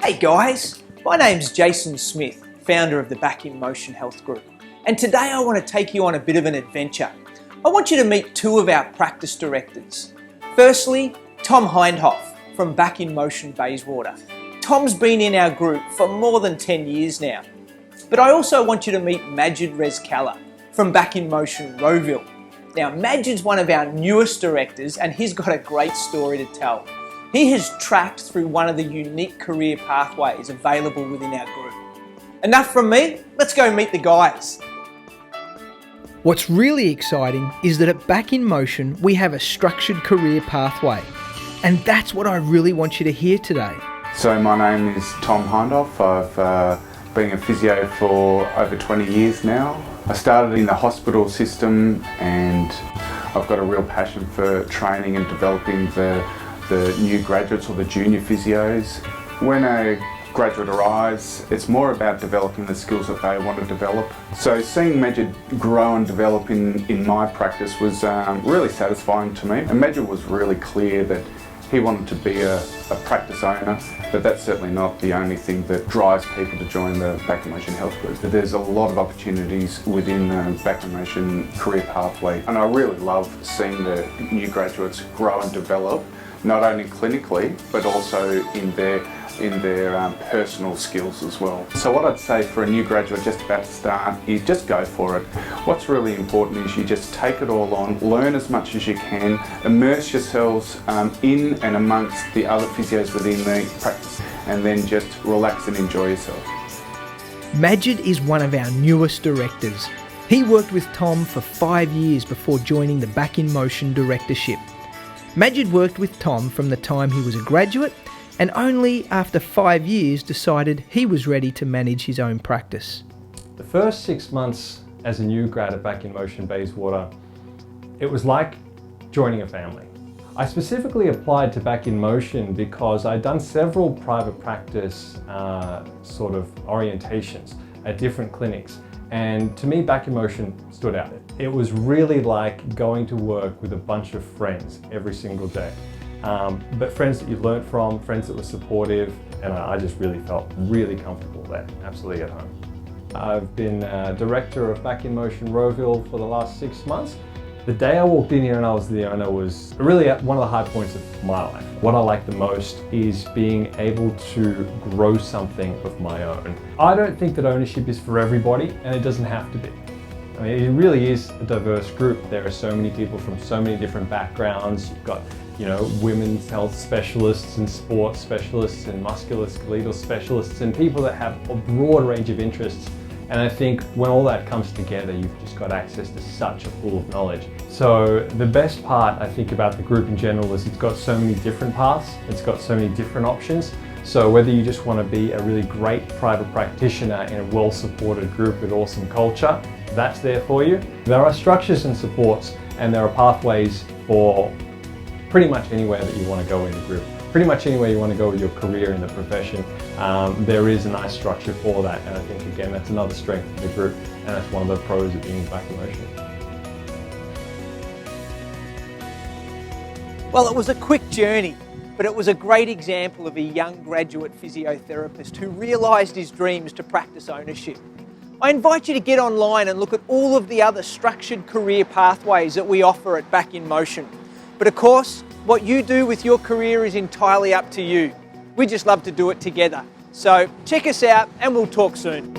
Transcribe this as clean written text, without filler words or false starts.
Hey guys, my name's Jason Smith, founder of the Back in Motion Health Group, and today I want to take you on a bit of an adventure. I want you to meet two of our practice directors. Firstly, Tom Hindhoff from Back in Motion Bayswater. Tom's been in our group for more than 10 years now. But I also want you to meet Majd Rezkala from Back in Motion Rowville. Now Majid's one of our newest directors and he's got a great story to tell. He has tracked through one of the unique career pathways available within our group. Enough from me, let's go meet the guys. What's really exciting is that at Back in Motion we have a structured career pathway, and that's what I really want you to hear today. So my name is Tom Hindhoff. I've been a physio for over 20 years now. I started in the hospital system and I've got a real passion for training and developing the new graduates or the junior physios. When a graduate arrives, it's more about developing the skills that they want to develop. So seeing Majd grow and develop in my practice was really satisfying to me. And Majd was really clear that he wanted to be a practice owner, but that's certainly not the only thing that drives people to join the Back in Motion Health Group. There's a lot of opportunities within the Back in Motion career pathway, and I really love seeing the new graduates grow and develop, not only clinically, but also in their personal skills as well. So what I'd say for a new graduate just about to start is just go for it. What's really important is you just take it all on, learn as much as you can, immerse yourselves in and amongst the other physios within the practice, and then just relax and enjoy yourself. Majd is one of our newest directors. He worked with Tom for 5 years before joining the Back in Motion directorship. Majd worked with Tom from the time he was a graduate, and only after 5 years decided he was ready to manage his own practice. The first 6 months as a new grad at Back in Motion Bayswater, it was like joining a family. I specifically applied to Back in Motion because I'd done several private practice sort of orientations at different clinics, and to me Back in Motion stood out. It was really like going to work with a bunch of friends every single day. But friends that you learnt from, friends that were supportive, and I just really felt really comfortable there, absolutely at home. I've been director of Back in Motion Rowville for the last 6 months. The day I walked in here and I was the owner was really one of the high points of my life. What I like the most is being able to grow something of my own. I don't think that ownership is for everybody, and it doesn't have to be. I mean, it really is a diverse group. There are so many people from so many different backgrounds. You've got, women's health specialists and sports specialists and musculoskeletal specialists and people that have a broad range of interests. And I think when all that comes together, you've just got access to such a pool of knowledge. So the best part, I think, about the group in general is it's got so many different paths. It's got so many different options. So whether you just want to be a really great private practitioner in a well-supported group with awesome culture, that's there for you. There are structures and supports, and there are pathways for pretty much anywhere that you want to go in the group. Pretty much anywhere you want to go with your career in the profession, there is a nice structure for that, and I think again that's another strength of the group, and that's one of the pros of being Back in Motion. Well, it was a quick journey, but it was a great example of a young graduate physiotherapist who realised his dreams to practice ownership. I invite you to get online and look at all of the other structured career pathways that we offer at Back in Motion. But of course, what you do with your career is entirely up to you. We just love to do it together. So check us out and we'll talk soon.